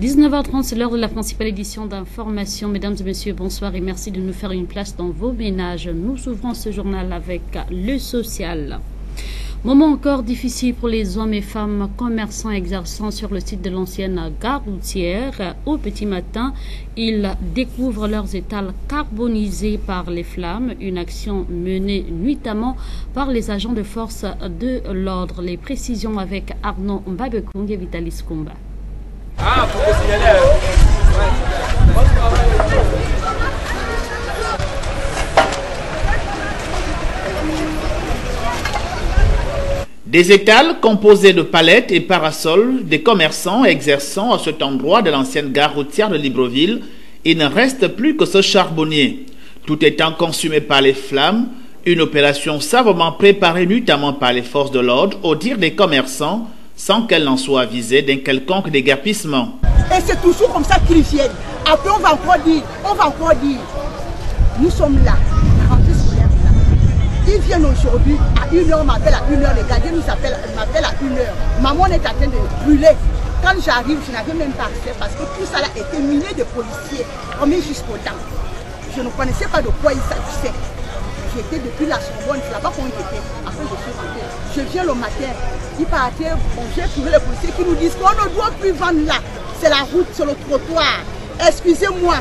19h30, c'est l'heure de la principale édition d'information. Mesdames et messieurs, bonsoir et merci de nous faire une place dans vos ménages. Nous ouvrons ce journal avec le social. Moment encore difficile pour les hommes et femmes commerçants exerçant sur le site de l'ancienne gare routière. Au petit matin, ils découvrent leurs étals carbonisés par les flammes. Une action menée nuitamment par les agents de force de l'ordre. Les précisions avec Arnaud Mbabekong et Vitalis Kumba. Ah, faut que signaler. Des étals composés de palettes et parasols des commerçants exerçant à cet endroit de l'ancienne gare routière de Libreville, il ne reste plus que ce charbonnier. Tout étant consumé par les flammes, une opération savamment préparée notamment par les forces de l'ordre au dire des commerçants, sans qu'elle n'en soit avisée d'un quelconque déguerpissement. Et c'est toujours comme ça qu'ils viennent. Après, on va encore dire, nous sommes là, la rentrée scolaire là. Ils viennent aujourd'hui à 1h, m'appellent à 1h, les gardiens m'appellent à 1h. Maman est en train de brûler. Quand j'arrive, je n'avais même pas accès parce que tout ça là était miné de policiers, remis jusqu'au temps. Je ne connaissais pas de quoi il s'agissait. J'étais depuis la Sorbonne, c'est là-bas qu'on était. Après, je suis rentrée. Je viens le matin, ils partaient, bon, j'ai trouvé les policiers qui nous disent qu'on ne doit plus vendre là. C'est la route, c'est le trottoir. Excusez-moi,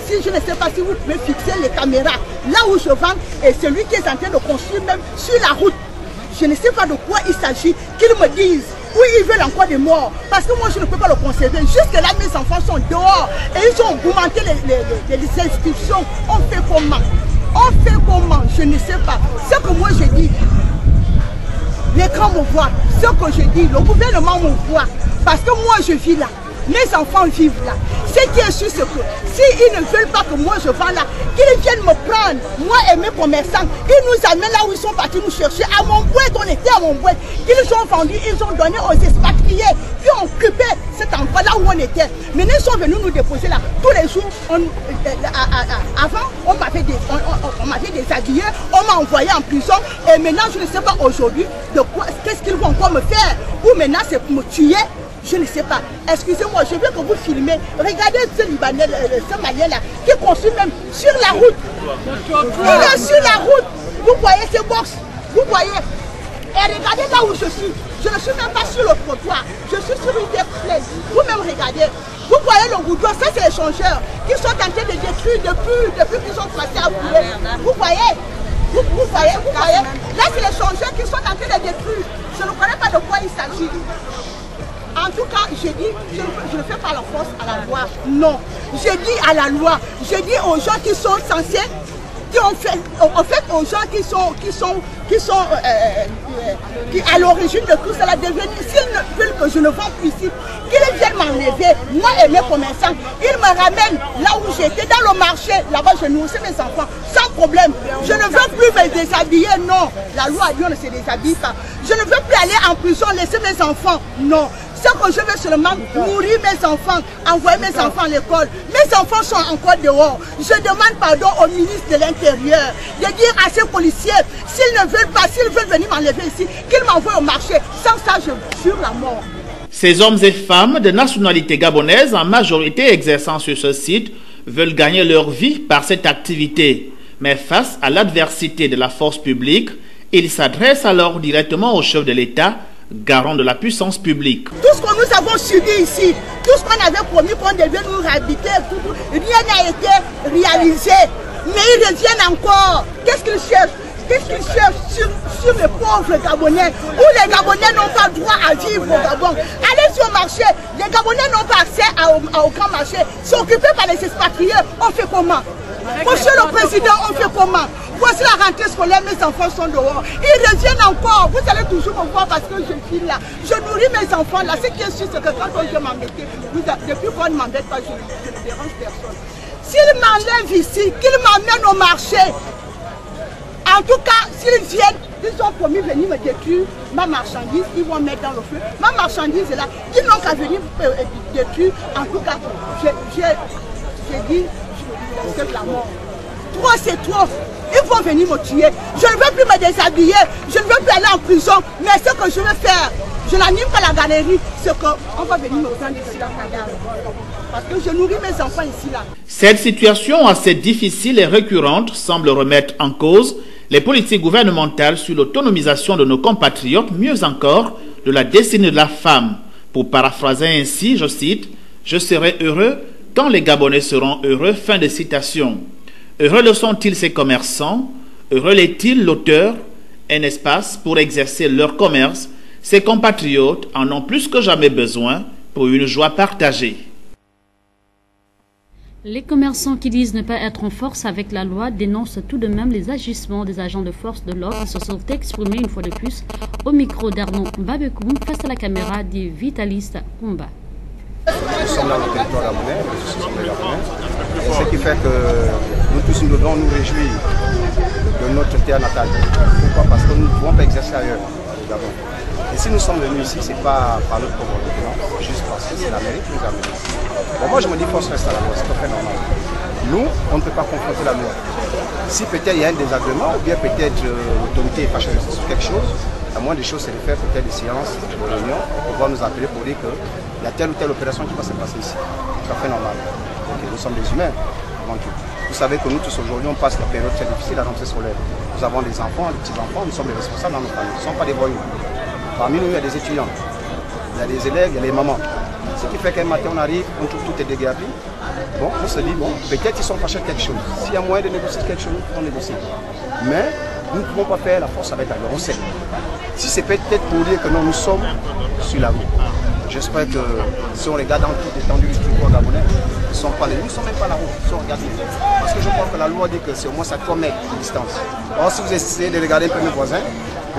si je ne sais pas si vous pouvez fixer les caméras là où je vends et celui qui est en train de construire même sur la route. Je ne sais pas de quoi il s'agit, qu'ils me disent. Oui, ils veulent encore des morts. Parce que moi, je ne peux pas le conserver. Jusque là, mes enfants sont dehors. Et ils ont augmenté les inscriptions. On fait comment? On fait comment? Je ne sais pas. Ce que moi je dis, l'écran me voit. Ce que je dis, le gouvernement me voit. Parce que moi je vis là. Mes enfants vivent là. Ce qui est sûr, c'est que s'ils ne veulent pas que moi je vende là, qu'ils viennent me prendre, moi et mes commerçants, ils nous amènent là où ils sont partis nous chercher. À mon boîte, on était à mon boîte. Ils ont vendu, ils ont donné aux expatriés, puis ont occupé cet endroit là où on était. Maintenant, ils sont venus nous déposer là. Tous les jours, avant, on m'avait déshabillé, on m'a envoyé en prison. Et maintenant, je ne sais pas aujourd'hui de quoi, qu'est-ce qu'ils vont encore me faire. Ou maintenant, c'est pour me tuer. Je ne sais pas. Excusez-moi, je veux que vous filmez. Regardez ce Libanais, ce Malien là, qui construit même sur la route. Il est sur la route. Vous voyez ces box. Vous voyez. Et regardez là où je suis. Je ne suis même pas sur le trottoir. Je suis sur une terre pleine. Vous-même regardez. Vous voyez le goudron. Ça, c'est les changeurs qui sont en train de détruire depuis qu'ils ont passé à brûler. Vous voyez. Vous voyez. Là, c'est les changeurs qui sont en train de détruire. Je ne connais pas de quoi il s'agit. En tout cas, je dis, je ne fais pas la force à la loi. Non. Je dis à la loi. Je dis aux gens qui sont censés, qui ont fait, en fait, aux gens qui à l'origine de tout cela devenir, s'ils ne veulent que je ne vende plus ici, qu'ils viennent m'enlever, moi et mes commerçants. Ils me ramènent là où j'étais, dans le marché. Là-bas, je nourrissais mes enfants, sans problème. Je ne veux plus me déshabiller, non. La loi a dit on ne se déshabille pas. Je ne veux plus aller en prison, laisser mes enfants, non. Ce que je veux seulement nourrir mes enfants, envoyer mes enfants à l'école. Mes enfants sont encore dehors. Je demande pardon au ministre de l'Intérieur de dire à ces policiers, s'ils ne veulent pas, s'ils veulent venir m'enlever ici, qu'ils m'envoient au marché. Sans ça, je jure la mort. Ces hommes et femmes de nationalité gabonaise, en majorité exerçant sur ce site, veulent gagner leur vie par cette activité. Mais face à l'adversité de la force publique, ils s'adressent alors directement au chef de l'État, garant de la puissance publique. Tout ce que nous avons subi ici, tout ce qu'on avait promis qu'on devait nous réhabiter, rien n'a été réalisé. Mais ils reviennent encore. Qu'est-ce qu'ils cherchent? Qu'est-ce qu'ils cherchent sur les pauvres Gabonais, où les Gabonais n'ont pas droit à vivre au Gabon? Allez sur le marché, les Gabonais n'ont pas accès au grand marché. C'est occupé par les expatriés. On fait comment? Monsieur le Président, on fait comment? Voici la rentrée scolaire, mes enfants sont dehors. Ils reviennent encore. Vous allez toujours me voir parce que je suis là. Je nourris mes enfants là. Ce qui est sûr, c'est que quand je m'embêtais, depuis qu'on ne m'embête pas, je ne dérange personne. S'ils m'enlèvent ici, qu'ils m'emmènent au marché, en tout cas, s'ils viennent, ils ont promis de venir me détruire ma marchandise, ils vont mettre dans le feu. Ma marchandise est là. Ils n'ont qu'à venir détruire. En tout cas, j'ai dit, c'est la mort. Trop, c'est trop. Ils vont venir me tuer. Je ne veux plus me déshabiller. Je ne veux plus aller en prison. Mais ce que je veux faire, Je n'anime pas la galerie, c'est qu'on va venir me prendre ici la cadavre. Parce que je nourris mes enfants ici là. Cette situation assez difficile et récurrente semble remettre en cause les politiques gouvernementales sur l'autonomisation de nos compatriotes, mieux encore de la destinée de la femme. Pour paraphraser ainsi, je cite, « Je serai heureux quand les Gabonais seront heureux », fin de citation. Heureux le sont-ils ces commerçants? Heureux l'est-il l'auteur? Un espace pour exercer leur commerce. Ces compatriotes en ont plus que jamais besoin pour une joie partagée. Les commerçants qui disent ne pas être en force avec la loi dénoncent tout de même les agissements des agents de force de l'ordre et se sont exprimés une fois de plus au micro d'Arnaud Babekoum face à la caméra du Vitaliste Combat. Nous sommes dans le territoire gabonais, et ce qui fait que nous tous nous devons nous réjouir de notre terre natale. Pourquoi? Parce que nous ne pouvons pas exercer ailleurs au Gabon. Et si nous sommes venus ici, ce n'est pas par notre propre volonté, c'est juste parce que c'est la mairie qui nous a menés ici. Bon, moi je me dis force reste à la loi, c'est tout à fait normal. Nous, on ne peut pas confronter la loi. Si peut-être il y a un désagrément, ou bien peut-être l'autorité est fâcheuse sur quelque chose, la moindre des choses c'est de faire peut-être des séances de réunion pour pouvoir nous appeler pour dire qu'il y a telle ou telle opération qui va se passer ici. C'est tout à fait normal. Donc, nous sommes des humains avant tout. Vous savez que nous tous aujourd'hui on passe la période très difficile, la rentrée scolaire. Nous avons des enfants, des petits-enfants, nous sommes les responsables dans nos familles. Nous ne sommes pas des voyous. Parmi nous, il y a des étudiants, il y a des élèves, il y a les mamans. Ce qui fait qu'un matin, on arrive, on trouve tout est dégagé. Bon, on se dit, bon, peut-être qu'ils sont fâchés de quelque chose. S'il y a moyen de négocier quelque chose, on négocie. Mais nous ne pouvons pas faire la force avec la loi, on sait. Si c'est peut-être pour dire que non, nous sommes sur la route. J'espère que si on regarde dans toute l'étendue du territoire gabonais, ils ne sont pas les, nous ne sommes même pas la route, si on regarde. Parce que je crois que la loi dit que c'est au moins à 3 mètres de distance. Or, si vous essayez de regarder un peu mes voisins,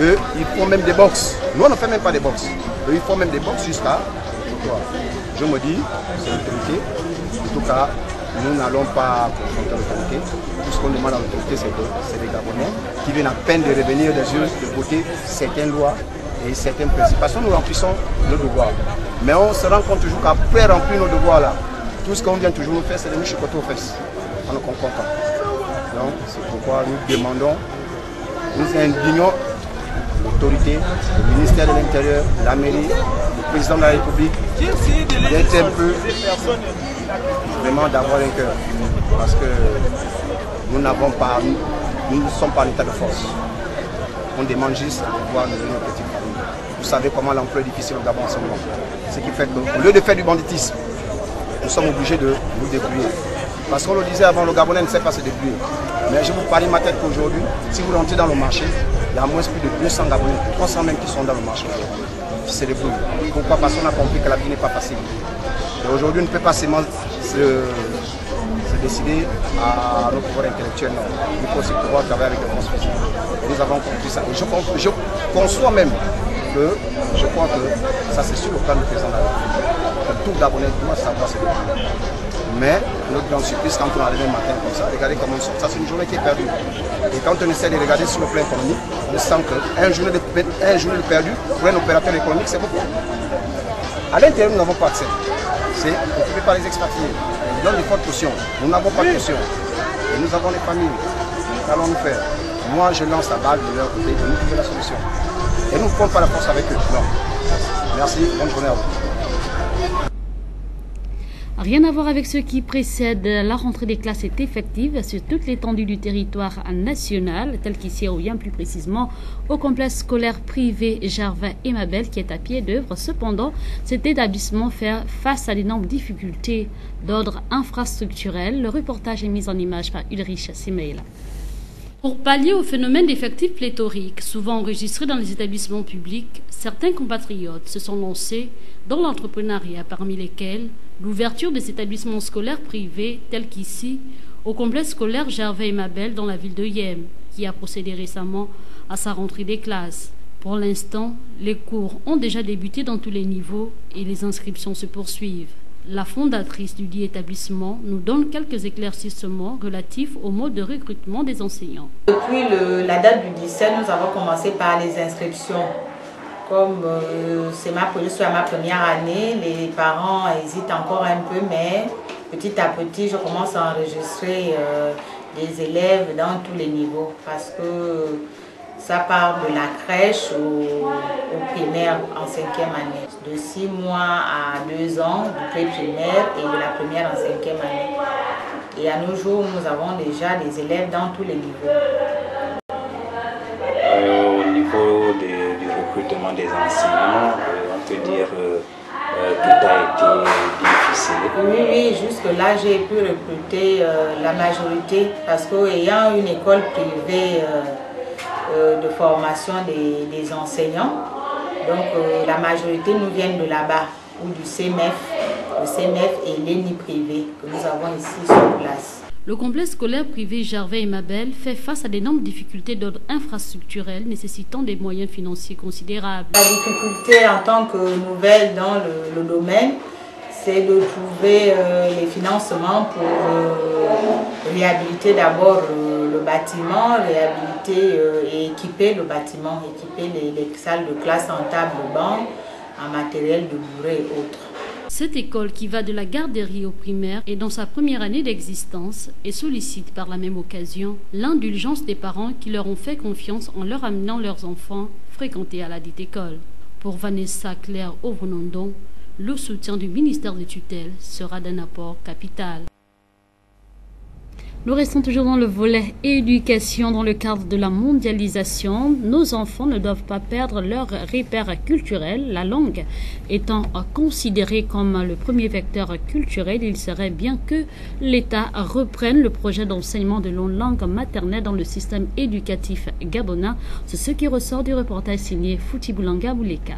eux, ils font même des box. Nous, on ne fait même pas des box. Eux, ils font même des box jusqu'à. Je me dis, c'est l'autorité. En tout cas, nous n'allons pas confronter l'autorité. Tout ce qu'on demande à l'autorité, c'est les Gabonais qui viennent à peine de revenir des yeux, de voter certaines lois et certains principes. Parce que nous remplissons nos devoirs. Mais on se rend compte toujours qu'après remplir nos devoirs là, tout ce qu'on vient toujours nous faire, c'est de nous chicoter aux fesses. On ne comprend pas. Donc, c'est pourquoi nous demandons, nous indignons l'autorité, le ministère de l'Intérieur, la mairie, le président de la République, d'être un peu, vraiment d'avoir un cœur. Parce que nous n'avons pas, nous ne sommes pas en état de force. On demande juste de pouvoir nous donner nos petites familles. Vous savez comment l'emploi est difficile au Gabon en ce moment. Ce qui fait qu'au lieu de faire du banditisme, nous sommes obligés de nous débrouiller. Parce qu'on le disait avant, le Gabonais ne sait pas se débrouiller. Mais je vous parie ma tête qu'aujourd'hui, si vous rentrez dans le marché, il y a moins plus de 200 Gabonais, 300 même qui sont dans le marché aujourd'hui. C'est des brouilles. Pourquoi? Parce qu'on a compris que la vie n'est pas facile. Et aujourd'hui, on ne peut pas seulement se décider à notre pouvoir intellectuel. Non. Il faut aussi pouvoir travailler avec les forces physiques. Et nous avons compris ça. Et je conçois même que je crois que ça c'est sur le plan du président de la République. Que tout Gabonais doit savoir se débrouiller. Mais notre grande surprise, quand on arrive un matin comme ça, regardez comment on sort. Ça, c'est une journée qui est perdue. Et quand on essaie de regarder sur le plan économique, on sent qu'un journée de perdu pour un opérateur économique, c'est beaucoup. À l'intérieur, nous n'avons pas accès. On ne peut pas les expatrier. Ils donnent des fortes cautions. Nous n'avons pas de caution. Et nous avons des familles. Qu'allons-nous faire? Moi, je lance la balle de leur côté de nous trouver la solution. Et nous ne prenons pas la force avec eux. Non. Merci. Bonne journée à vous. Rien à voir avec ce qui précède, la rentrée des classes est effective sur toute l'étendue du territoire national, tel qu'ici à Ouyan, plus précisément au complexe scolaire privé Gervais et Mabel qui est à pied d'œuvre. Cependant, cet établissement fait face à d'énormes difficultés d'ordre infrastructurel. Le reportage est mis en image par Ulrich Simeila. Pour pallier au phénomène d'effectifs pléthoriques, souvent enregistrés dans les établissements publics, certains compatriotes se sont lancés dans l'entrepreneuriat, parmi lesquels l'ouverture des établissements scolaires privés, tels qu'ici, au complexe scolaire Gervais et Mabel dans la ville de Yem, qui a procédé récemment à sa rentrée des classes. Pour l'instant, les cours ont déjà débuté dans tous les niveaux et les inscriptions se poursuivent. La fondatrice du dit établissement nous donne quelques éclaircissements relatifs au mode de recrutement des enseignants. Depuis la date du 17, nous avons commencé par les inscriptions. Comme je suis à ma première année, les parents hésitent encore un peu, mais petit à petit, je commence à enregistrer des élèves dans tous les niveaux. Parce que Ça part de la crèche au primaire en 5e année. De 6 mois à 2 ans du pré-primaire et de la première en 5e année. Et à nos jours, nous avons déjà des élèves dans tous les niveaux. Au niveau du recrutement des enseignants, on peut dire tout a été difficile. Oui, jusque-là, j'ai pu recruter la majorité parce qu'ayant une école privée de formation des enseignants, donc la majorité nous viennent de là-bas, ou du CMF, le CMF et l'ENI privé que nous avons ici sur place. Le complexe scolaire privé Gervais et Mabel fait face à d'énormes difficultés d'ordre infrastructurel nécessitant des moyens financiers considérables. La difficulté en tant que nouvelle dans le domaine, c'est de trouver les financements pour réhabiliter d'abord le bâtiment, réhabiliter et équiper le bâtiment, équiper les salles de classe en table banc, en matériel de bourrée et autres. Cette école, qui va de la garderie au primaire, est dans sa première année d'existence et sollicite par la même occasion l'indulgence des parents qui leur ont fait confiance en leur amenant leurs enfants fréquenter à la dite école. Pour Vanessa Claire Ovonondon, le soutien du ministère des tutelles sera d'un apport capital. Nous restons toujours dans le volet éducation. Dans le cadre de la mondialisation, nos enfants ne doivent pas perdre leur repère culturel. La langue étant considérée comme le premier vecteur culturel, il serait bien que l'État reprenne le projet d'enseignement de langue maternelle dans le système éducatif gabonais. C'est ce qui ressort du reportage signé Fouti Boulanga Bouleka.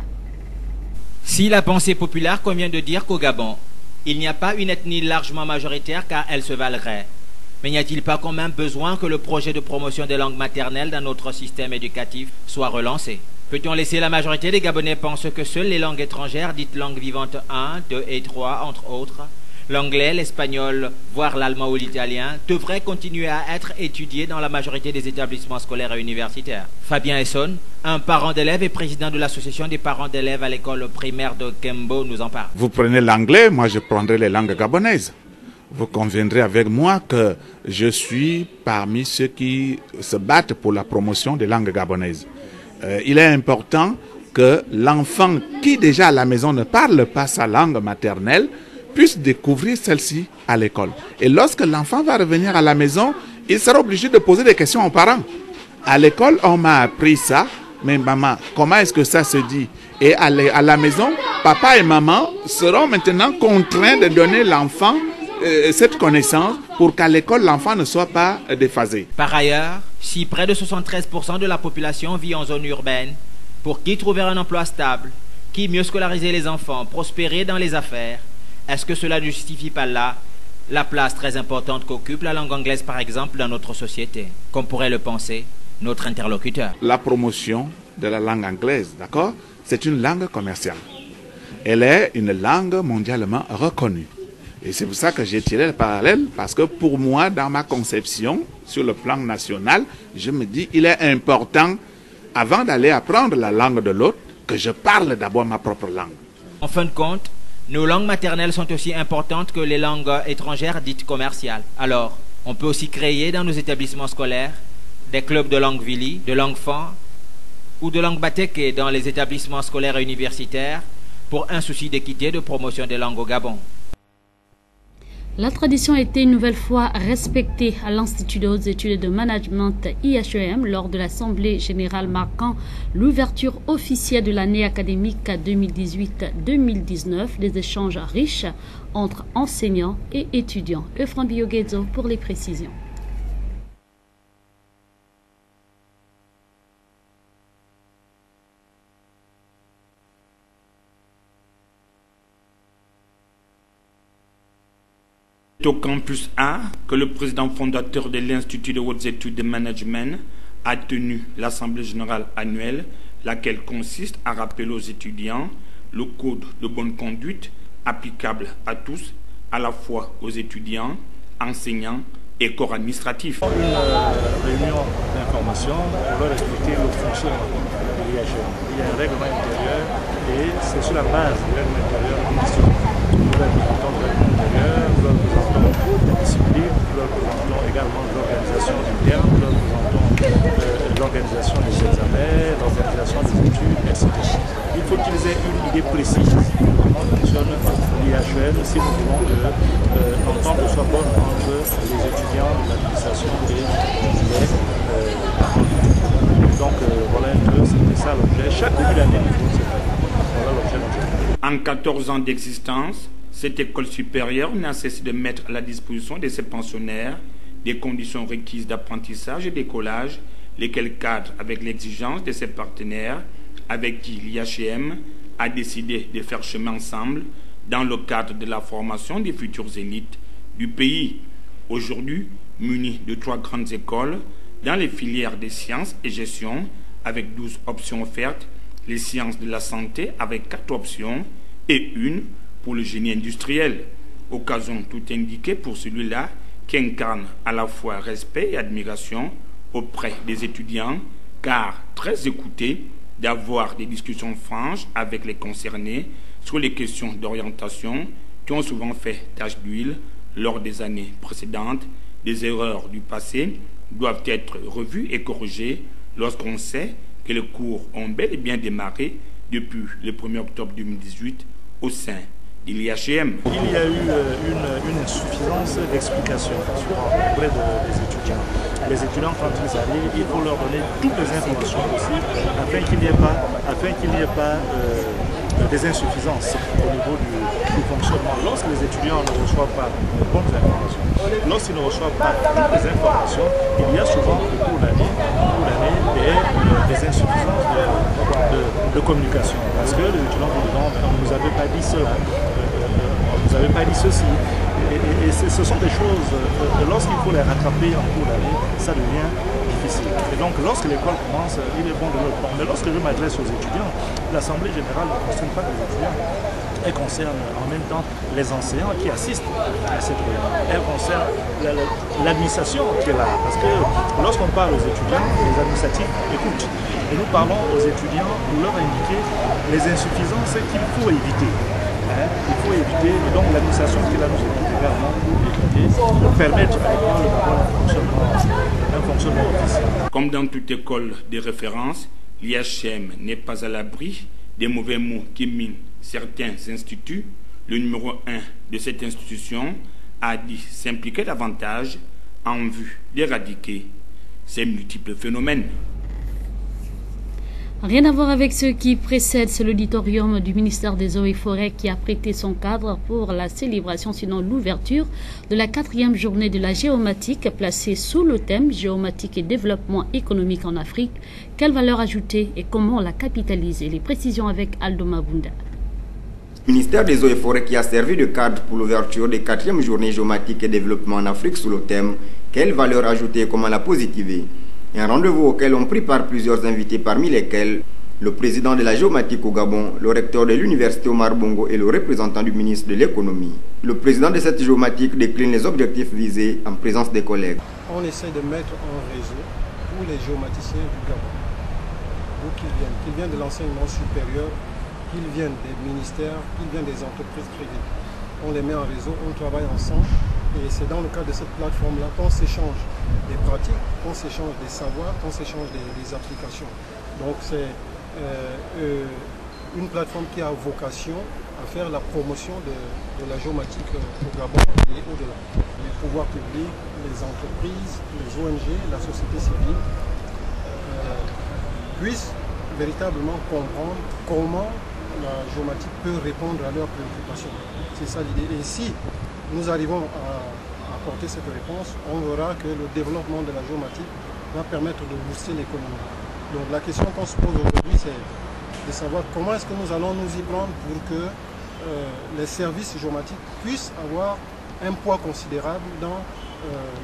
Si la pensée populaire convient de dire qu'au Gabon, il n'y a pas une ethnie largement majoritaire car elle se valerait. Mais n'y a-t-il pas quand même besoin que le projet de promotion des langues maternelles dans notre système éducatif soit relancé? Peut-on laisser la majorité des Gabonais penser que seules les langues étrangères, dites langues vivantes 1, 2 et 3, entre autres, l'anglais, l'espagnol, voire l'allemand ou l'italien, devraient continuer à être étudiés dans la majorité des établissements scolaires et universitaires? Fabien Esson, un parent d'élève et président de l'association des parents d'élèves à l'école primaire de Kembo, nous en parle. Vous prenez l'anglais, moi je prendrai les langues gabonaises. Vous conviendrez avec moi que je suis parmi ceux qui se battent pour la promotion des langues gabonaises. Il est important que l'enfant qui déjà à la maison ne parle pas sa langue maternelle puisse découvrir celle-ci à l'école. Et lorsque l'enfant va revenir à la maison, il sera obligé de poser des questions aux parents. À l'école, on m'a appris ça, mais maman, comment est-ce que ça se dit? Et à la maison, papa et maman seront maintenant contraints de donner l'enfant cette connaissance pour qu'à l'école, l'enfant ne soit pas déphasé. Par ailleurs, si près de 73% de la population vit en zone urbaine, pour qui trouver un emploi stable, qui mieux scolariser les enfants, prospérer dans les affaires, est-ce que cela ne justifie pas là la place très importante qu'occupe la langue anglaise, par exemple, dans notre société, comme pourrait le penser notre interlocuteur? La promotion de la langue anglaise, d'accord, c'est une langue commerciale. Elle est une langue mondialement reconnue. Et c'est pour ça que j'ai tiré le parallèle, parce que pour moi, dans ma conception, sur le plan national, je me dis il est important, avant d'aller apprendre la langue de l'autre, que je parle d'abord ma propre langue. En fin de compte, nos langues maternelles sont aussi importantes que les langues étrangères dites commerciales. Alors, on peut aussi créer dans nos établissements scolaires des clubs de langue vili, de langue fan ou de langue batéké dans les établissements scolaires et universitaires pour un souci d'équité et de promotion des langues au Gabon. La tradition a été une nouvelle fois respectée à l'Institut de hautes études de management IHEM lors de l'Assemblée générale marquant l'ouverture officielle de l'année académique 2018-2019, des échanges riches entre enseignants et étudiants. Euphrem Bioguedzo pour les précisions. C'est au campus A que le président fondateur de l'Institut de hautes études de management a tenu l'Assemblée générale annuelle, laquelle consiste à rappeler aux étudiants le code de bonne conduite applicable à tous, à la fois aux étudiants, enseignants et corps administratifs. Une réunion d'information pour leur expliquer le fonctionnement de l'IHEM. Il y a un règlement intérieur et c'est sur la base du règlement intérieur qu'on discute. Nous représentons le règlement intérieur, nous représentons la discipline, nous représentons également l'organisation interne, nous représentons l'organisation des examens. capacités. Il faut qu'ils aient une idée précise de comment fonctionne l'IHN si nous voulons que l'entente soit bonne entre les étudiants, l'administration et les donc voilà un peu, c'était ça l'objet. Chaque début d'année, voilà l'objet d'objectif. En 14 ans d'existence, cette école supérieure n'a cessé de mettre à la disposition de ses pensionnaires des conditions requises d'apprentissage et d'écolage, lesquelles cadrent avec l'exigence de ses partenaires avec qui l'IHM a décidé de faire chemin ensemble dans le cadre de la formation des futures élites du pays. Aujourd'hui, munis de 3 grandes écoles dans les filières des sciences et gestion avec 12 options offertes, les sciences de la santé avec 4 options et une pour le génie industriel. Occasion tout indiquée pour celui-là qui incarne à la fois respect et admiration auprès des étudiants, car très écouté d'avoir des discussions franches avec les concernés sur les questions d'orientation qui ont souvent fait tache d'huile lors des années précédentes. Des erreurs du passé doivent être revues et corrigées lorsqu'on sait que les cours ont bel et bien démarré depuis le 1er octobre 2018 au sein de l'IHM. Il y a eu une insuffisance d'explication auprès des étudiants. Les étudiants, quand ils arrivent, il faut leur donner toutes les informations possibles afin qu'il n'y ait pas des insuffisances au niveau du fonctionnement. Lorsque les étudiants ne reçoivent pas de bonnes informations, lorsqu'ils ne reçoivent pas toutes les informations, il y a souvent au cours d'année des insuffisances de communication. Parce que les étudiants vous diront, on ne nous avait pas dit cela, on ne nous avait pas dit ceci. Et ce sont des choses, lorsqu'il faut les rattraper en cours d'année, ça devient difficile. Et donc lorsque l'école commence, il est bon de le prendre. Mais lorsque je m'adresse aux étudiants, l'Assemblée générale ne concerne pas les étudiants. Elle concerne en même temps les enseignants qui assistent à cette réunion. Elle concerne l'administration qui est là. Parce que lorsqu'on parle aux étudiants, les administratifs écoutent. Et nous parlons aux étudiants pour leur indiquer les insuffisances qu'il faut éviter. Il faut éviter, et donc l'administration qui est là nous écoute également pour éviter, pour permettre à l'école d'avoir un fonctionnement officiel. Comme dans toute école de référence, l'IHM n'est pas à l'abri des mauvais mots qui minent certains instituts. Le numéro 1 de cette institution a dit s'impliquer davantage en vue d'éradiquer ces multiples phénomènes. Rien à voir avec ce qui précède, c'est l'auditorium du ministère des Eaux et Forêts qui a prêté son cadre pour la célébration, sinon l'ouverture de la 4e journée de la géomatique placée sous le thème Géomatique et développement économique en Afrique. Quelle valeur ajoutée et comment la capitaliser? Les précisions avec Aldo Mabunda. Le ministère des Eaux et Forêts qui a servi de cadre pour l'ouverture des 4e journées géomatique et développement en Afrique sous le thème Quelle valeur ajoutée et comment la positiver? Un rendez-vous auquel ont pris part plusieurs invités, parmi lesquels le président de la géomatique au Gabon, le recteur de l'université Omar Bongo et le représentant du ministre de l'économie. Le président de cette géomatique décline les objectifs visés en présence des collègues. On essaie de mettre en réseau tous les géomaticiens du Gabon, d'où qu'ils viennent de l'enseignement supérieur, qu'ils viennent des ministères, qu'ils viennent des entreprises privées. On les met en réseau, on travaille ensemble. Et c'est dans le cadre de cette plateforme-là qu'on s'échange des pratiques, qu'on s'échange des savoirs, qu'on s'échange des applications. Donc c'est une plateforme qui a vocation à faire la promotion de la géomatique au Gabon et au-delà. Les pouvoirs publics, les entreprises, les ONG, la société civile puissent véritablement comprendre comment la géomatique peut répondre à leurs préoccupations. C'est ça l'idée. Et si nous arrivons à apporter cette réponse, on verra que le développement de la géomatique va permettre de booster l'économie. Donc la question qu'on se pose aujourd'hui, c'est de savoir comment est-ce que nous allons nous y prendre pour que les services géomatiques puissent avoir un poids considérable dans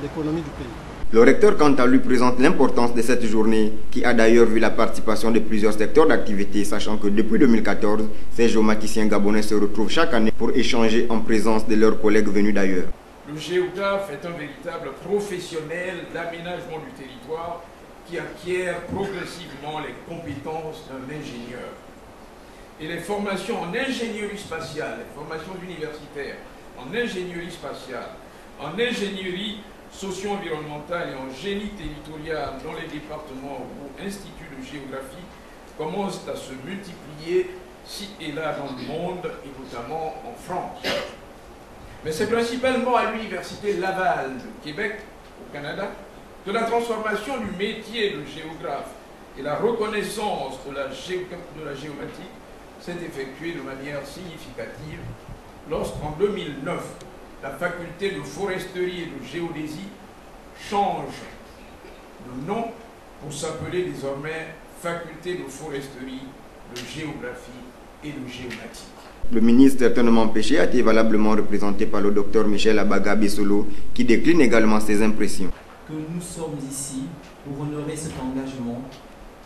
l'économie du pays. Le recteur, quant à lui, présente l'importance de cette journée, qui a d'ailleurs vu la participation de plusieurs secteurs d'activité, sachant que depuis 2014, ces géomaticiens gabonais se retrouvent chaque année pour échanger en présence de leurs collègues venus d'ailleurs. Le géographe est un véritable professionnel d'aménagement du territoire qui acquiert progressivement les compétences d'un ingénieur. Et les formations en ingénierie spatiale, les formations universitaires en ingénierie spatiale, en ingénierie socio-environnementale et en génie territorial dans les départements ou instituts de géographie commencent à se multiplier ci et là dans le monde, et notamment en France. Mais c'est principalement à l'Université Laval de Québec, au Canada, que la transformation du métier de géographe et la reconnaissance de la géomatique s'est effectuée de manière significative lorsqu'en 2009, la faculté de foresterie et de géodésie change de nom pour s'appeler désormais faculté de foresterie, de géographie et de géomatique. Le ministre certainement Péché a été valablement représenté par le docteur Michel Abaga Bissolo, qui décline également ses impressions. Que nous sommes ici pour honorer cet engagement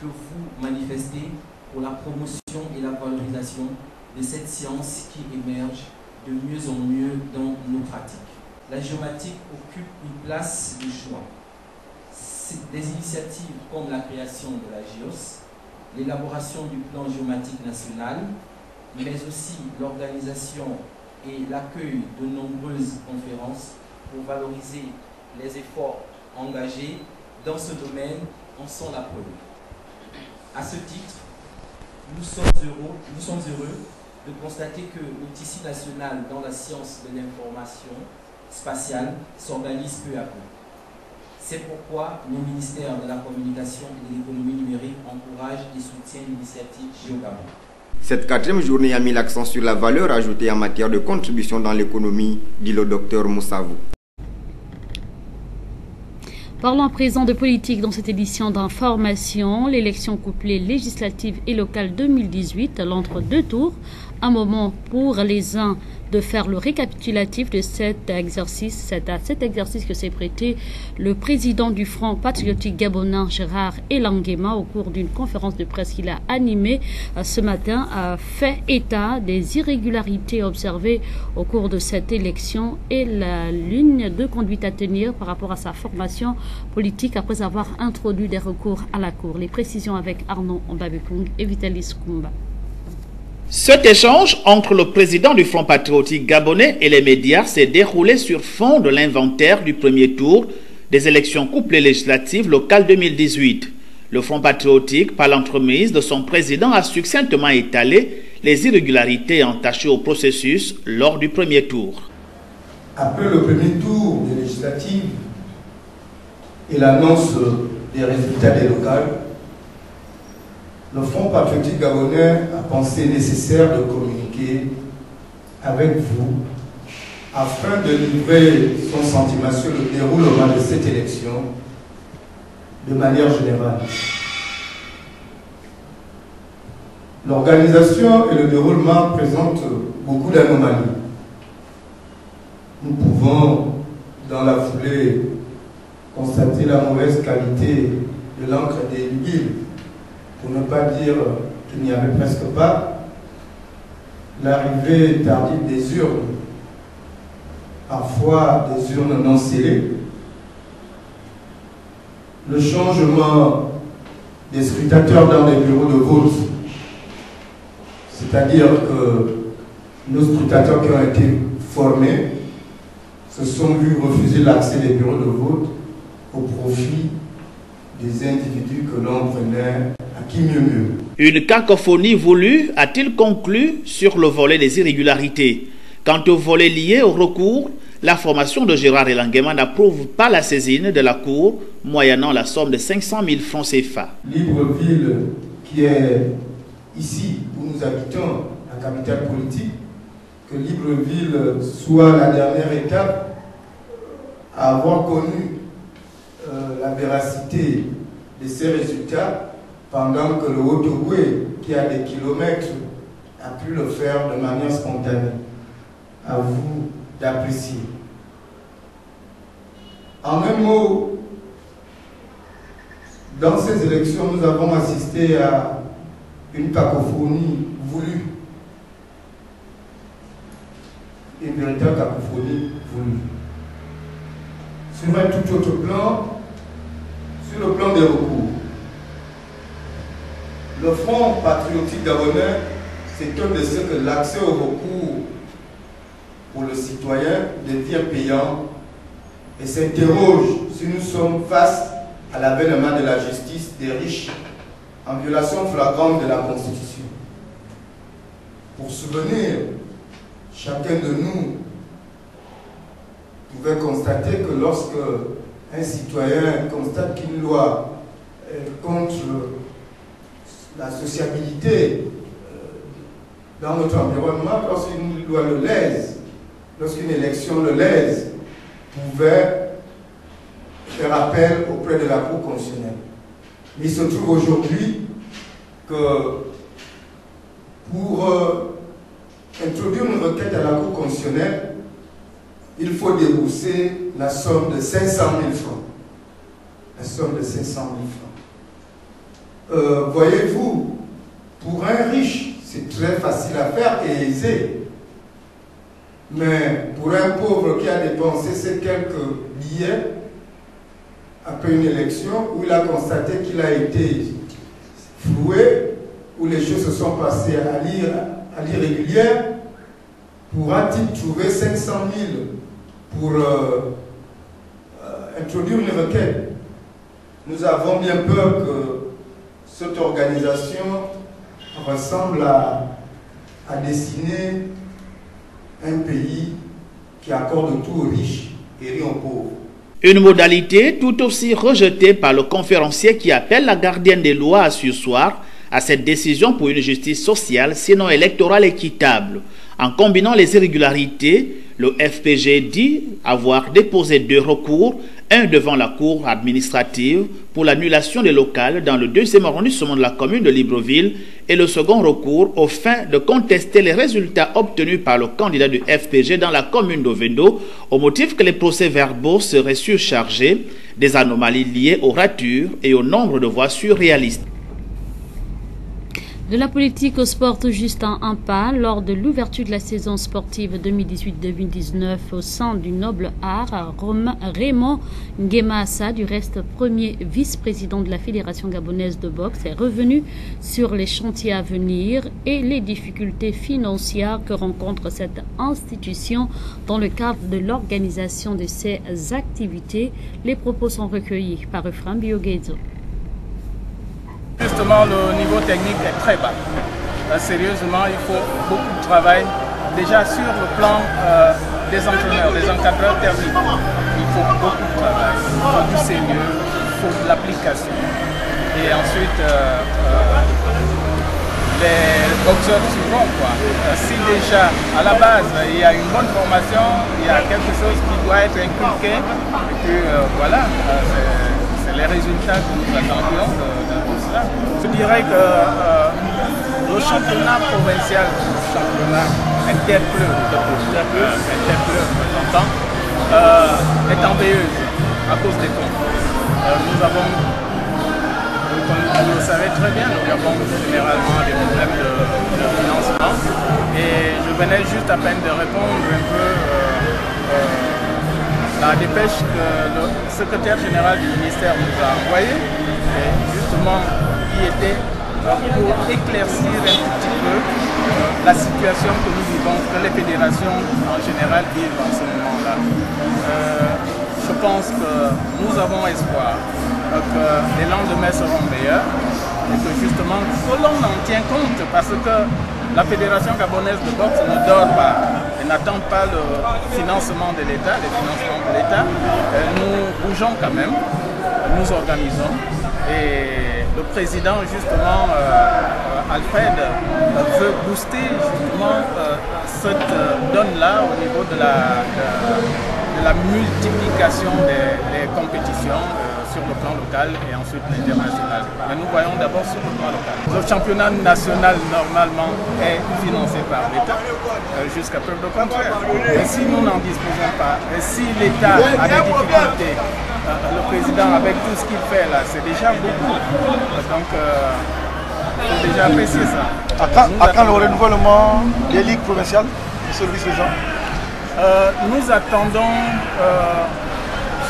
que vous manifestez pour la promotion et la valorisation de cette science qui émerge de mieux en mieux dans nos pratiques. La géomatique occupe une place de choix. Des initiatives comme la création de la GIOS, l'élaboration du plan géomatique national, mais aussi l'organisation et l'accueil de nombreuses conférences pour valoriser les efforts engagés dans ce domaine en sont la preuve. À ce titre, nous sommes heureux de constater que le tissu national dans la science de l'information spatiale s'organise peu à peu. C'est pourquoi le ministère de la Communication et de l'Économie numérique encourage et soutient l'initiative GeoGabon. Cette 4e journée a mis l'accent sur la valeur ajoutée en matière de contribution dans l'économie, dit le docteur Moussavou. Parlons à présent de politique dans cette édition d'information. L'élection couplée législative et locale 2018, l'entre-deux tours, un moment pour les uns de faire le récapitulatif de cet exercice. C'est à cet exercice que s'est prêté le président du Front patriotique gabonais, Gérard Elangema, au cours d'une conférence de presse qu'il a animée ce matin, a fait état des irrégularités observées au cours de cette élection et la ligne de conduite à tenir par rapport à sa formation politique après avoir introduit des recours à la Cour. Les précisions avec Arnaud Mbabekong et Vitalis Kumba. Cet échange entre le président du Front patriotique gabonais et les médias s'est déroulé sur fond de l'inventaire du premier tour des élections couplées législatives locales 2018. Le Front patriotique, par l'entremise de son président, a succinctement étalé les irrégularités entachées au processus lors du premier tour. Après le premier tour des législatives et l'annonce des résultats des locales, le Front patriotique gabonais a pensé nécessaire de communiquer avec vous afin de livrer son sentiment sur le déroulement de cette élection de manière générale. L'organisation et le déroulement présentent beaucoup d'anomalies. Nous pouvons, dans la foulée, constater la mauvaise qualité de l'encre indélébile, pour ne pas dire qu'il n'y avait presque pas, l'arrivée tardive des urnes, parfois des urnes non scellées, le changement des scrutateurs dans les bureaux de vote, c'est-à-dire que nos scrutateurs qui ont été formés se sont vus refuser l'accès des bureaux de vote au profit des individus que l'on prenait à qui mieux. Une cacophonie voulue a-t-il conclu sur le volet des irrégularités. Quant au volet lié au recours, la formation de Gérard Elangema n'approuve pas la saisine de la Cour, moyennant la somme de 500 000 francs CFA. Libreville, qui est ici où nous habitons, la capitale politique, que Libreville soit la dernière étape à avoir connu la véracité de ces résultats, pendant que le Haut-Ogooué, qui a des kilomètres, a pu le faire de manière spontanée. À vous d'apprécier. En un mot, dans ces élections, nous avons assisté à une cacophonie voulue. Une véritable cacophonie voulue. Sur un tout autre plan, sur le plan des recours, le Front patriotique gabonais s'étonne de ce que l'accès au recours pour le citoyen devient payant et s'interroge si nous sommes face à l'avènement de la justice des riches en violation flagrante de la Constitution. Pour souvenir, chacun de nous pouvait constater que lorsque un citoyen constate qu'une loi est contre la sociabilité dans notre environnement, lorsqu'une loi le lèse, lorsqu'une élection le lèse, pouvait faire appel auprès de la Cour constitutionnelle. Mais il se trouve aujourd'hui que pour introduire une requête à la Cour constitutionnelle, il faut débourser la somme de 500 000 francs. La somme de 500 000 francs. Voyez-vous, pour un riche, c'est très facile à faire et aisé. Mais pour un pauvre qui a dépensé ces quelques billets, après une élection, où il a constaté qu'il a été floué, où les choses se sont passées à l'irrégulière, pourra-t-il trouver 500 000 pour introduire une requête? Nous avons bien peur que cette organisation ressemble à dessiner un pays qui accorde tout aux riches et rien aux pauvres. Une modalité tout aussi rejetée par le conférencier qui appelle la gardienne des lois à surseoir à cette décision pour une justice sociale, sinon électorale équitable. En combinant les irrégularités, le FPG dit avoir déposé 2 recours, un devant la Cour administrative pour l'annulation des locales dans le 2e arrondissement de la commune de Libreville et le second recours aux fins de contester les résultats obtenus par le candidat du FPG dans la commune d'Ovendo au motif que les procès-verbaux seraient surchargés, des anomalies liées aux ratures et au nombre de voix surréalistes. De la politique au sport, tout juste un pas lors de l'ouverture de la saison sportive 2018-2019 au sein du Noble Art. Raymond Nguema-Assa, du reste premier vice-président de la Fédération gabonaise de boxe, est revenu sur les chantiers à venir et les difficultés financières que rencontre cette institution dans le cadre de l'organisation de ses activités. Les propos sont recueillis par Ephraim Bioguezo. Justement, le niveau technique est très bas. Sérieusement, il faut beaucoup de travail. Déjà sur le plan des entraîneurs, des encadreurs techniques, il faut beaucoup de travail. Il faut du sérieux, il faut de l'application. Et ensuite, les boxeurs suivront. Si déjà, à la base, il y a une bonne formation, il y a quelque chose qui doit être inculqué, et puis voilà, c'est les résultats que nous attendions de tout cela. Je dirais que le championnat provincial, le championnat interpleur, est en veilleuse à cause des comptes. Nous avons, comme vous le savez très bien, nous avons généralement des problèmes de financement. Et je venais juste à peine de répondre un peu la dépêche que le secrétaire général du ministère nous a envoyée, et justement qui était pour éclaircir un petit peu la situation que nous vivons, que les fédérations en général vivent en ce moment-là. Je pense que nous avons espoir que les lendemains seront meilleurs et que justement que l'on en tient compte, parce que la Fédération gabonaise de boxe ne dort pas. Elle n'attend pas le financement de l'État, les financements de l'État. Nous bougeons quand même, nous organisons. Et le président, justement, Alfred, veut booster justement cette donne-là au niveau de la multiplication des compétitions sur le plan local et ensuite l'international. Mais nous voyons d'abord sur le plan local. Le championnat national, normalement, est financé par l'État, jusqu'à preuve de contraire. Et si nous n'en disposons pas, et si l'État a des difficultés, le président, avec tout ce qu'il fait là, c'est déjà beaucoup. Donc, il faut déjà apprécier ça. À quand le renouvellement des ligues provinciales, monsieur le vice-président? Nous attendons,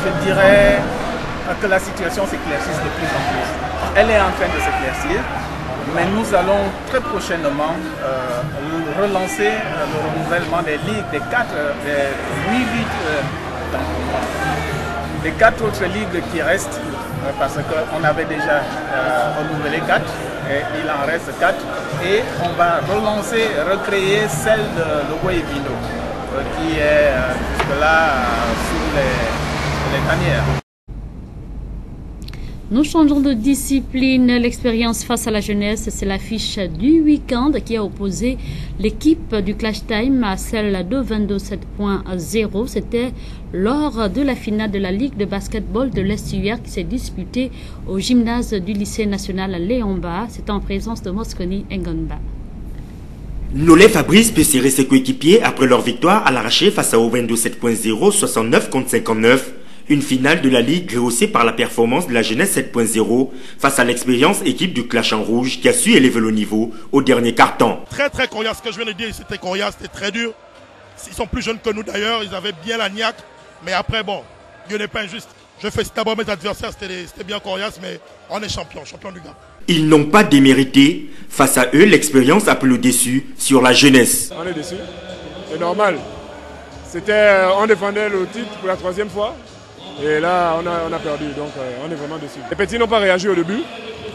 je dirais, que la situation s'éclaircisse de plus en plus. Elle est en train de s'éclaircir, mais nous allons très prochainement relancer le renouvellement des ligues, des 8 ligues, les 4 autres ligues qui restent parce qu'on avait déjà renouvelé 4 et il en reste 4 et on va relancer, recréer celle de Logo et Vino qui est jusque-là sous les tanières. Nous changeons de discipline. L'expérience face à la jeunesse, c'est l'affiche du week-end qui a opposé l'équipe du Clash Time à celle de 22-7.0. C'était lors de la finale de la Ligue de basketball de l'Est hier qui s'est disputée au gymnase du lycée national Léomba. C'était en présence de Mosconi Ngonba. Nolé Fabrice peut serrer ses coéquipiers après leur victoire à l'arraché face à Ovendo 7.0, 69 contre 59. Une finale de la Ligue rehaussée par la performance de la jeunesse 7.0 face à l'expérience équipe du Clash en rouge qui a su élever le niveau au dernier quart-temps. Très coriace, ce que je viens de dire, c'était coriace, c'était très dur. Ils sont plus jeunes que nous d'ailleurs, ils avaient bien la niaque. Mais après, bon, Dieu n'est pas injuste. Je félicite d'abord mes adversaires, c'était bien coriace, mais on est champion du gars. Ils n'ont pas démérité. Face à eux, l'expérience a pris le dessus sur la jeunesse. On est déçus, c'est normal. On défendait le titre pour la 3e fois. Et là, on a perdu, donc on est vraiment déçus. Les petits n'ont pas réagi au début,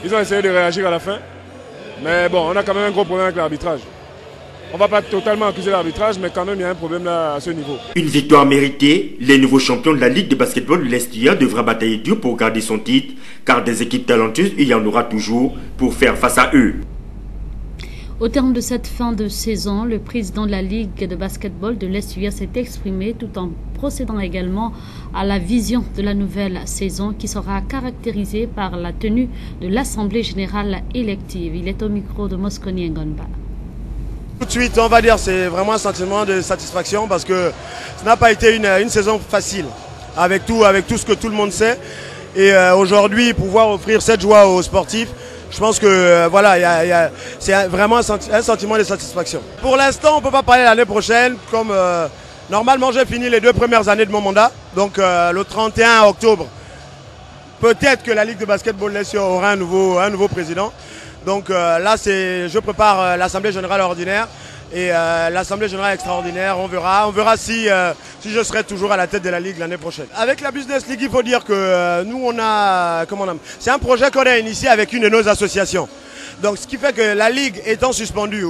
ils ont essayé de réagir à la fin. Mais bon, on a quand même un gros problème avec l'arbitrage. On ne va pas totalement accuser l'arbitrage, mais quand même, il y a un problème là à ce niveau. Une victoire méritée, les nouveaux champions de la Ligue de basketball de l'Est hier devra batailler dur pour garder son titre, car des équipes talentueuses, il y en aura toujours pour faire face à eux. Au terme de cette fin de saison, le président de la Ligue de basketball de l'Est s'est exprimé tout en procédant également à la vision de la nouvelle saison qui sera caractérisée par la tenue de l'Assemblée générale élective. Il est au micro de Mosconi Ngonba. Tout de suite, on va dire, c'est vraiment un sentiment de satisfaction parce que ça n'a pas été une saison facile avec tout ce que tout le monde sait. Et aujourd'hui, pouvoir offrir cette joie aux sportifs, je pense que voilà, c'est vraiment un sentiment de satisfaction. Pour l'instant, on ne peut pas parler l'année prochaine. Comme normalement, j'ai fini les 2 premières années de mon mandat. Donc le 31 octobre, peut-être que la Ligue de basketball l'Est aura un nouveau président. Donc là, je prépare l'Assemblée générale ordinaire et l'Assemblée générale extraordinaire. On verra si je serai toujours à la tête de la Ligue l'année prochaine. Avec la Business League, il faut dire que nous, c'est un projet qu'on a initié avec une de nos associations. Donc ce qui fait que la Ligue étant suspendue,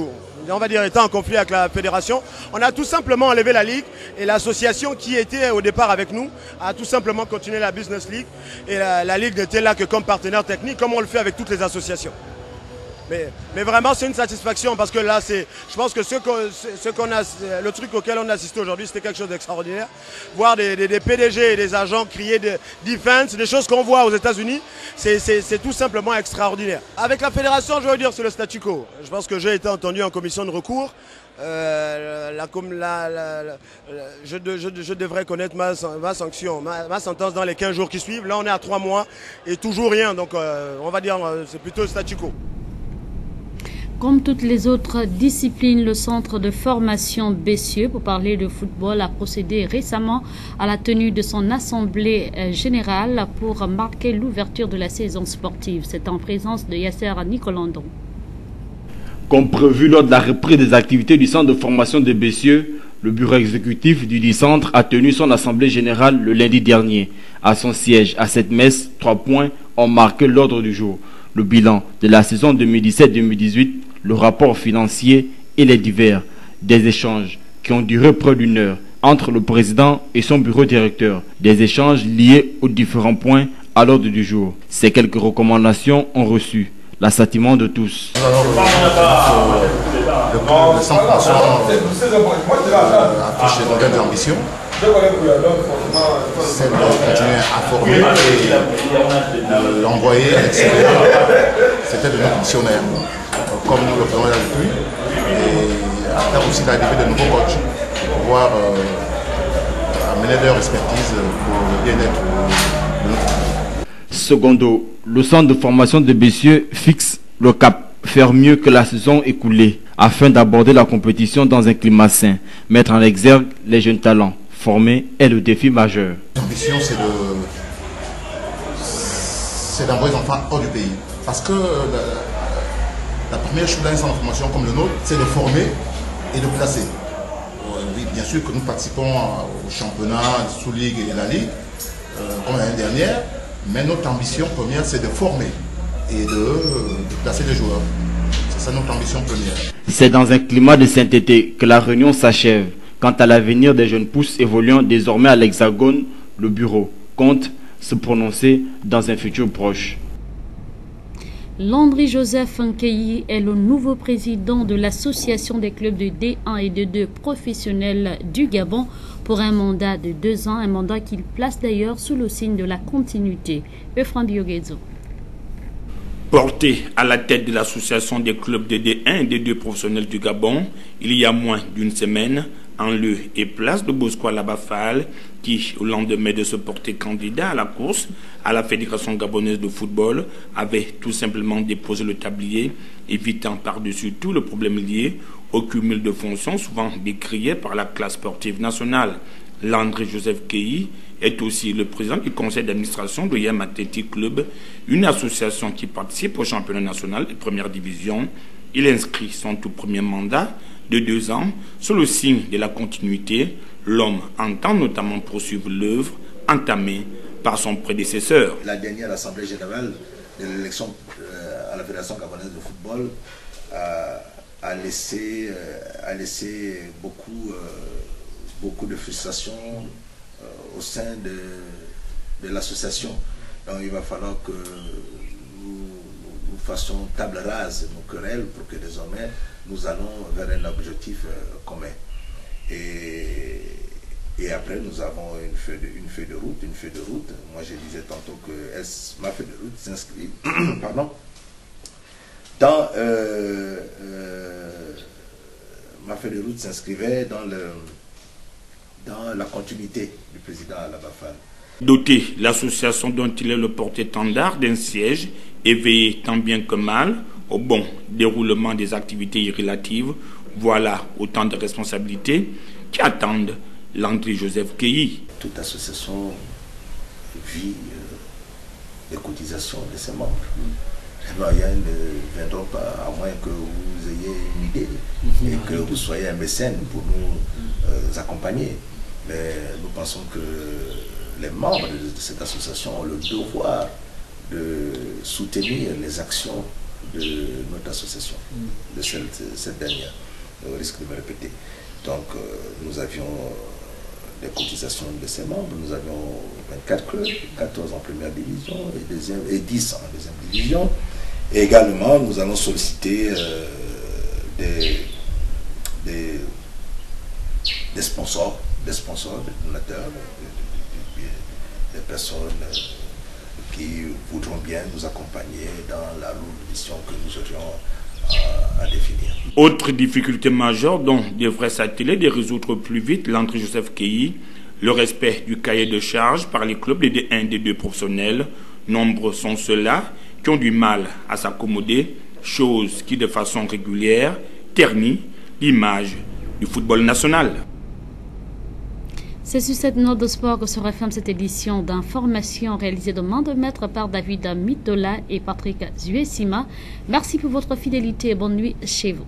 on va dire étant en conflit avec la fédération, on a tout simplement enlevé la Ligue et l'association qui était au départ avec nous a tout simplement continué la Business League et la Ligue n'était là que comme partenaire technique, comme on le fait avec toutes les associations. Mais vraiment, c'est une satisfaction parce que là, je pense que le truc auquel on a assisté aujourd'hui, c'était quelque chose d'extraordinaire. Voir des PDG et des agents crier de defense, des choses qu'on voit aux États-Unis, c'est tout simplement extraordinaire. Avec la fédération, je veux dire, c'est le statu quo. Je pense que j'ai été entendu en commission de recours. Je devrais connaître ma sanction, ma sentence dans les 15 jours qui suivent. Là, on est à 3 mois et toujours rien. Donc, on va dire, c'est plutôt le statu quo. Comme toutes les autres disciplines, le centre de formation Bessieux, pour parler de football, a procédé récemment à la tenue de son assemblée générale pour marquer l'ouverture de la saison sportive. C'est en présence de Yasser Nicolandon. Comme prévu lors de la reprise des activités du centre de formation de Bessieux, le bureau exécutif du centre a tenu son assemblée générale le lundi dernier. À son siège, à cette messe, 3 points ont marqué l'ordre du jour. Le bilan de la saison 2017-2018, le rapport financier et les divers. Des échanges qui ont duré près d'1 heure entre le président et son bureau directeur. Des échanges liés aux différents points à l'ordre du jour. Ces quelques recommandations ont reçu l'assentiment de tous. Le centre de formation affiche de nouvelles ambitions. C'est de continuer à former et l'envoyer à l'extérieur. C'était de notre missionnaire, comme nous le faisons depuis. Et après aussi l'arrivée de nouveaux coachs pour pouvoir amener leur expertise pour le bien-être de notre pays. Secondo, le centre de formation de Bessieux fixe le cap, faire mieux que la saison écoulée, afin d'aborder la compétition dans un climat sain, mettre en exergue les jeunes talents. Former est le défi majeur. L'ambition, c'est d'envoyer les enfants hors du pays. Parce que la première chose d'un centre de formation comme le nôtre, c'est de former et de placer. Oui, bien sûr que nous participons au championnat, sous-ligue et la ligue, comme l'année dernière, Mais notre ambition première, c'est de former et de placer des joueurs. C'est ça notre ambition première. C'est dans un climat de sainteté que la réunion s'achève. Quant à l'avenir des jeunes pousses évoluant désormais à l'Hexagone, le bureau compte se prononcer dans un futur proche. Landry-Joseph Nkeyi est le nouveau président de l'association des clubs de D1 et D2 professionnels du Gabon pour un mandat de 2 ans, un mandat qu'il place d'ailleurs sous le signe de la continuité. Euphrem Bioguedzo. Porté à la tête de l'association des clubs de D1 et D2 professionnels du Gabon, il y a moins d'une semaine, en lieu et place de Bosco Alaba-Fall, qui, au lendemain de se porter candidat à la course à la Fédération gabonaise de football, avait tout simplement déposé le tablier, évitant par-dessus tout le problème lié au cumul de fonctions souvent décrié par la classe sportive nationale. Landry-Joseph Nkeyi est aussi le président du conseil d'administration de Yam Athletic Club, une association qui participe au championnat national de première division. Il inscrit son tout premier mandat de 2 ans sous le signe de la continuité. L'homme entend notamment poursuivre l'œuvre entamée par son prédécesseur. La dernière assemblée générale de l'élection à la Fédération gabonaise de football a laissé beaucoup de frustration au sein de l'association. Donc il va falloir que nous fassions table rase de nos querelles pour que désormais nous allons vers un objectif commun. Et après nous avons une feuille de route. Moi je disais tantôt que ma feuille de route s'inscrit pardon, dans ma feuille de route s'inscrivait dans la continuité du président Alaba-Fall. Doter l'association dont il est le porte-étendard d'un siège et veiller tant bien que mal au bon déroulement des activités relatives, voilà autant de responsabilités qui attendent Landry-Joseph Nkeyi. Toute association vit des cotisations de ses membres. Les moyens ne viendront pas à moins que vous ayez une idée et que vous soyez un mécène pour nous accompagner. Mais nous pensons que les membres de cette association ont le devoir de soutenir les actions de notre association, de cette dernière, au risque de me répéter. Donc nous avions des cotisations de ces membres, nous avions 24 clubs, 14 en première division et 10 en deuxième division. Et également nous allons solliciter des sponsors, des donateurs, des personnes qui voudront bien nous accompagner dans la lourde mission que nous aurions à définir. Autre difficulté majeure dont devrait s'atteler de résoudre plus vite Landry-Joseph Nkeyi, le respect du cahier de charge par les clubs des D1 et D2 professionnels. Nombreux sont ceux-là qui ont du mal à s'accommoder, chose qui de façon régulière ternit l'image du football national. C'est sur cette note de sport que se referme cette édition d'information réalisée de main de maître par David Mitola et Patrick Zuessima. Merci pour votre fidélité et bonne nuit chez vous.